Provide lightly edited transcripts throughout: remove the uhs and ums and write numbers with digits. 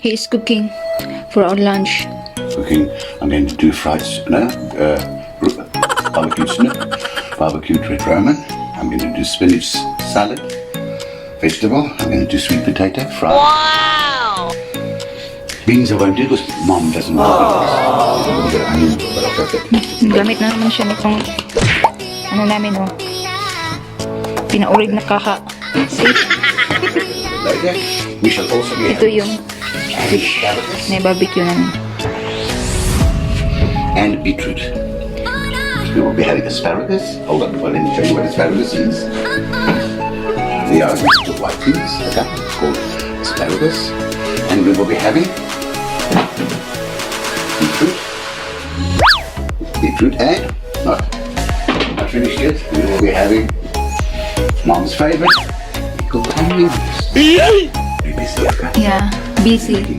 He is cooking for our lunch. Cooking. I'm going to do barbecue snook, barbecued red Roman. I'm going to do spinach salad, vegetable. I'm going to do sweet potato fried. Wow! Beans I won't do because Mom doesn't like beans. But I'll cook it. Gamit na naman siya nitong ano namin, oh. Pinaurig na kaka. See? Later, we shall also be Ito having yung asparagus may barbecue namin. and beetroot. We will be having asparagus. Hold on, well, let me show you what asparagus is. They are the white peas, okay? It's called asparagus. And we will be having beetroot and not finished yet. We will be having Mom's favorite, pickled onions. Be busy, okay? Yeah, busy.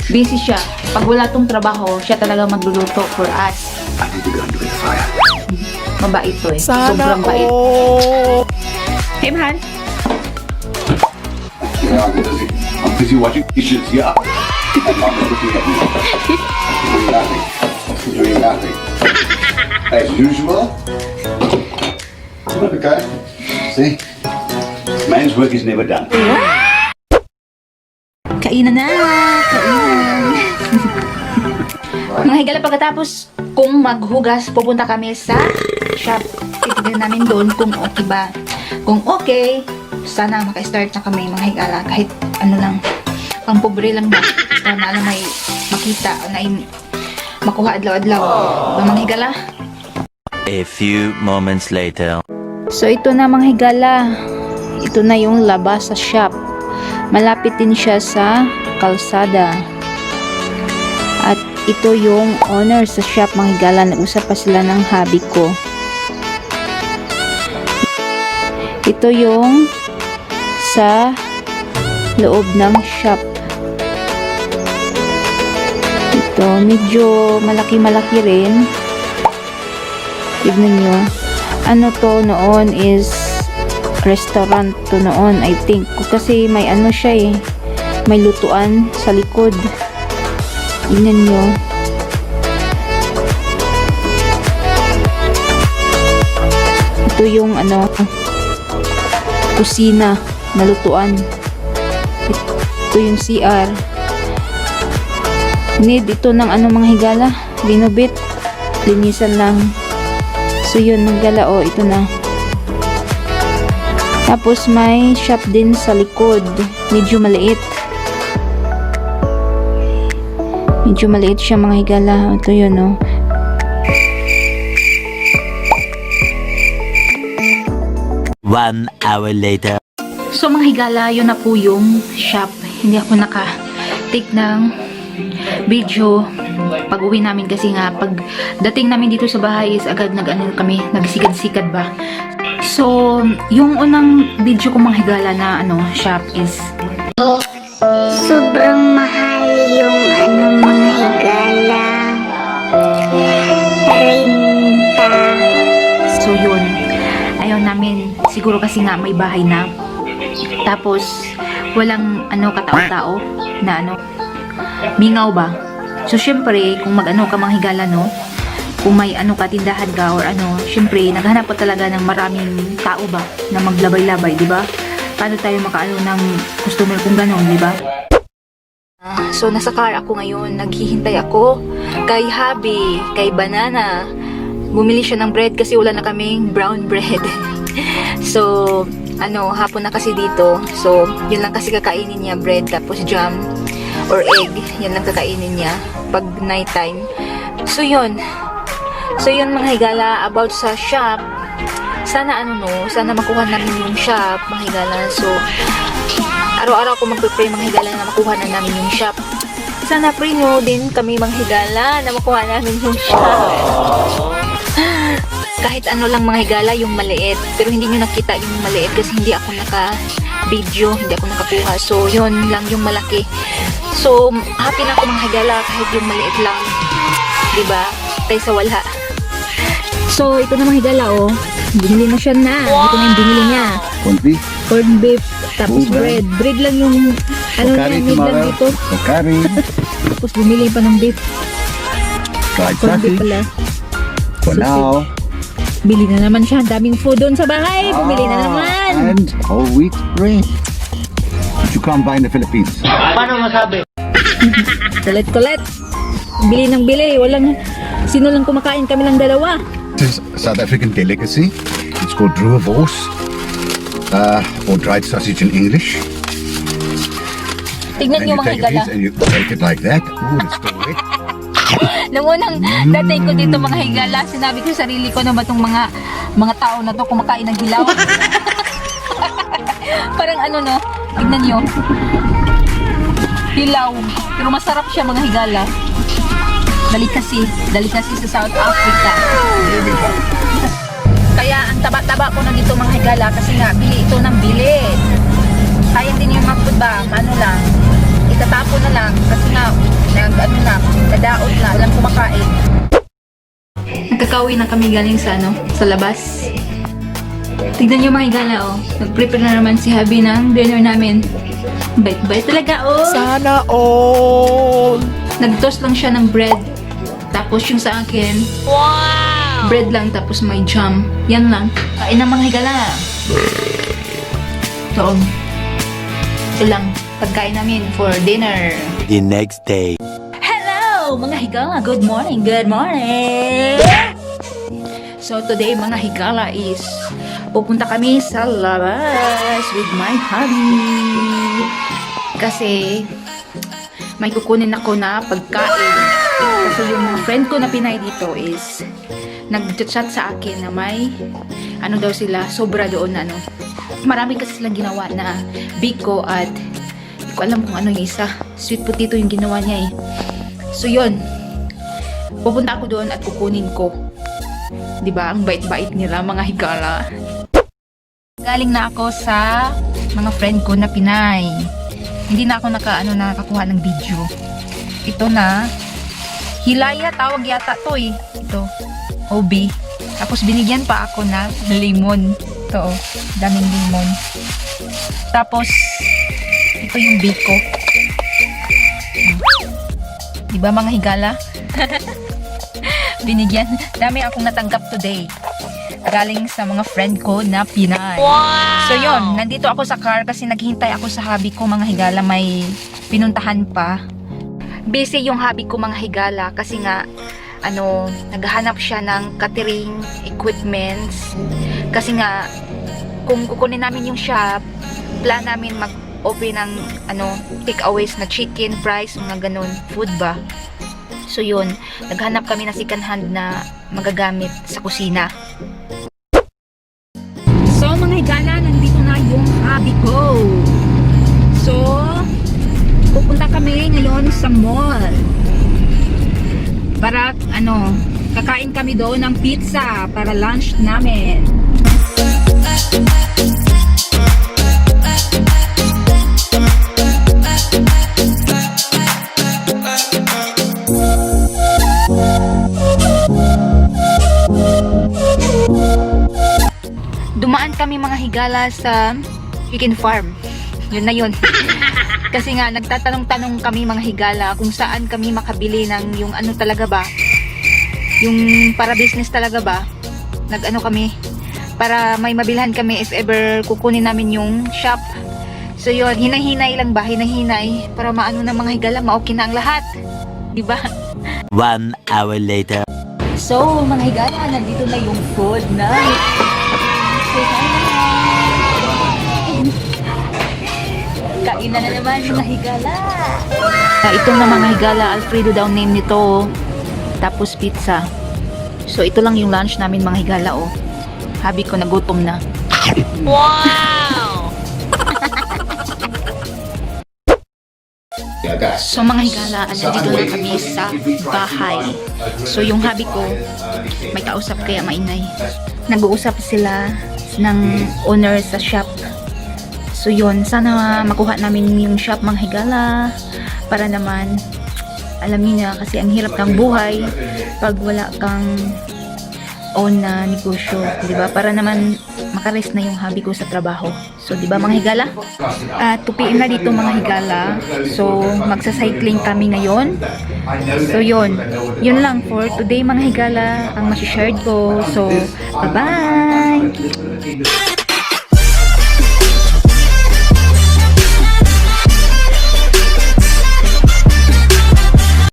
Busy siya. Pag wala tong trabaho, siya talaga magluluto for us. I need to go and do the fire. Mabait to eh. Sana Sobrang bait. all. Hey, mahal. Yeah, I'm busy watching dishes, yeah. And Mom is looking at me. Doing nothing. Doing nothing. As usual. Okay. See? Man's work is never done. Kainan na! Kainan! Mga higala, pagkatapos kung maghugas, pupunta kami sa shop. Titignan namin doon kung okay ba. Kung okay, sana maka-start na kami mga higala. Kahit ano lang, pang pobre lang ba. Sana lang may makita, na makuha adlaw-adlaw. Diba mga higala? A few moments later. So ito na mga higala. Ito na yung labas sa shop. Malapit din siya sa kalsada. At ito yung owner sa shop mga higala. Nag-usap pa sila ng hobby ko. Ito yung sa loob ng shop. Ito, medyo malaki-malaki rin. Tignan nyo. Ano to noon is restaurant to noon, I think. Kasi may ano siya eh. May lutuan sa likod. Tignan nyo. Ito yung ano, kusina na lutuan. Ito yung CR. Need ito ng ano mga higala. Linubit. Linisan lang. So yun, naggala, oh, ito na. Tapos may shop din sa likod. Medyo maliit. Medyo maliit siya mga higala. Ito yun, oh. One hour later. So mga higala, yun na po yung shop. Hindi ako naka-take ng video pag uwi namin kasi nga pag dating namin dito sa bahay is agad kami, nagsikad-sikad ba. So, yung unang video ko mga higala na shop is sobrang mahal yung mga higala. Renta. so yun. Ayaw namin siguro kasi nga may bahay na. Tapos walang katao-tao na mingaw ba. So syempre kung ka mga higala kung may katindahan ka or syempre naghanap pa talaga ng maraming tao ba na maglabay-labay, di ba? Paano tayo makaano ng customer kung gano'n, di ba? So nasa car ako ngayon, naghihintay ako kay Habi, kay Banana. Bumili siya ng bread kasi wala na kaming brown bread. So hapon na kasi dito. So yun lang kasi kakainin niya, bread tapos jam or egg. Yan lang kakainin niya pag night time. So yun mga higala about sa shop. Sana sana makuha namin yung shop mga higala. So araw-araw ako magpe-pray mga higala na makuha na namin yung shop. Sana pray nyo din kami mga higala na makuha namin yung shop. Kahit lang mga higala yung maliit. Pero hindi nyo nakita yung maliit kasi hindi ako naka-video, hindi ako nakakuha. So yun lang yung malaki. So happy na ako mga higala kahit yung maliit lang. Diba? Tayo sa wala. So ito na mga higala oh. Binili na siya na. Ito na yung binili niya. Corned beef. Corned beef. Tapos bread. Bread lang yung Ano curry yan, made lang tomorrow. dito. For curry. Tapos bumili pa ng beef. Fried Corned beef sausage. pala. For Sausage. now. Bili na naman siya. Ang daming food doon sa bahay. Bumili na naman. And whole wheat bread. Which you can't buy in the Philippines. Kulit-kulit. Bili ng bili. Walang, sino lang kumakain, kami lang dalawa. This is a South African delicacy. It's called rooibos. Or dried sausage in English. Tignan And niyo you mga take a higala. piece and you take it like that. Ooh, it's still wet. Nung unang dating ko dito mga higala, sinabi ko sa sarili ko na ba itong mga tao na to kumakain ng hilaw? Parang ano no, tignan nyo. Hilaw. Pero masarap siya mga higala. Delicacy sa South Africa. Here we go. Kaya ang taba-taba ko na dito mga higala kasi nga bili ito ng bili. Sayang din yung mga food ba, ano lang, itatapon na lang kasi nga nadaot na, alam kumakain. Nagkakauwi na kami galing sa sa labas. Tignan niyo mga higala oh, nag-prepare na naman si Habi ng dinner namin. Bait-bait talaga oh. Sana all. Nag-toast lang siya ng bread. Tapos yung sa akin, Wow. bread lang tapos may jam. Yan lang. Kain ng mga higala. Ito. Ito lang. Pagkain namin for dinner. The next day. Hello mga higala. Good morning. Good morning. So today mga higala is pupunta kami sa labas with my hubby. Kasi may kukunin ako na pagkain. Kasi yung mga friend ko na Pinay dito is nag-chat sa akin na may ano daw sila, sobra doon na marami kasi silang ginawa na biko at hindi ko alam kung ano yung isa. Sweet potato yung ginawa niya eh. So yun, pupunta ako doon at kukunin ko. Diba? Ang bait-bait nila mga higala. Galing na ako sa mga friend ko na Pinay. Hindi na ako nakakuha ng video. Ito na Hilaya tawag yata to eh. Ito. OB. Tapos binigyan pa ako na lemon. Ito oh. Daming lemon. Tapos ito yung biko. Diba mga higala? Binigyan. Dami akong natanggap today. Galing sa mga friend ko na Pinay. Wow. So yun, nandito ako sa car kasi naghihintay ako sa hubby ko mga higala, may pinuntahan pa. Busy yung hubby ko mga higala kasi nga naghahanap siya ng catering equipments. Kasi nga kung kukunin namin yung shop, plan namin mag-open ng takeaways na chicken, fries, mga ganun, food ba. So yun, naghanap kami ng second hand na magagamit sa kusina. So mga higala, nandito na yung hubby ko. So, pupunta kami ngayon sa mall. Para kakain kami doon ng pizza para lunch namin. Dumaan kami mga higala sa chicken farm. Yun na yun. Kasi nga nagtatanong-tanong kami mga higala kung saan kami makabili ng yung talaga ba, yung para business talaga ba. Kami para may mabilhan kami if ever kukunin namin yung shop. So yun, hinay-hinay lang ba, hinay-hinay para maano ng mga higala, ma-okay na ang lahat, di ba? 1 hour later. So mga higala, nandito na yung food na. Say hi naman. Kain na naman mga higala. Ito na mga higala, Alfredo daw name nito. Tapos pizza. So ito lang yung lunch namin mga higala oh. Habi ko nagutom na. Wow. So mga higala, nandito na kami sa bahay. So yung habi ko, may kausap kaya maingay. Nag-uusap sila ng owner sa shop. So yun, sana makuha namin yung shop mga higala para naman alam niyo na kasi ang hirap ng buhay pag wala kang own na negosyo, di ba? Para naman makarest na yung hobby ko sa trabaho. So, di ba mga higala? Tupiin na dito mga higala. So, magsa-cycling kami ngayon. So, yun lang for today mga higala ang masishare ko. So, bye-bye!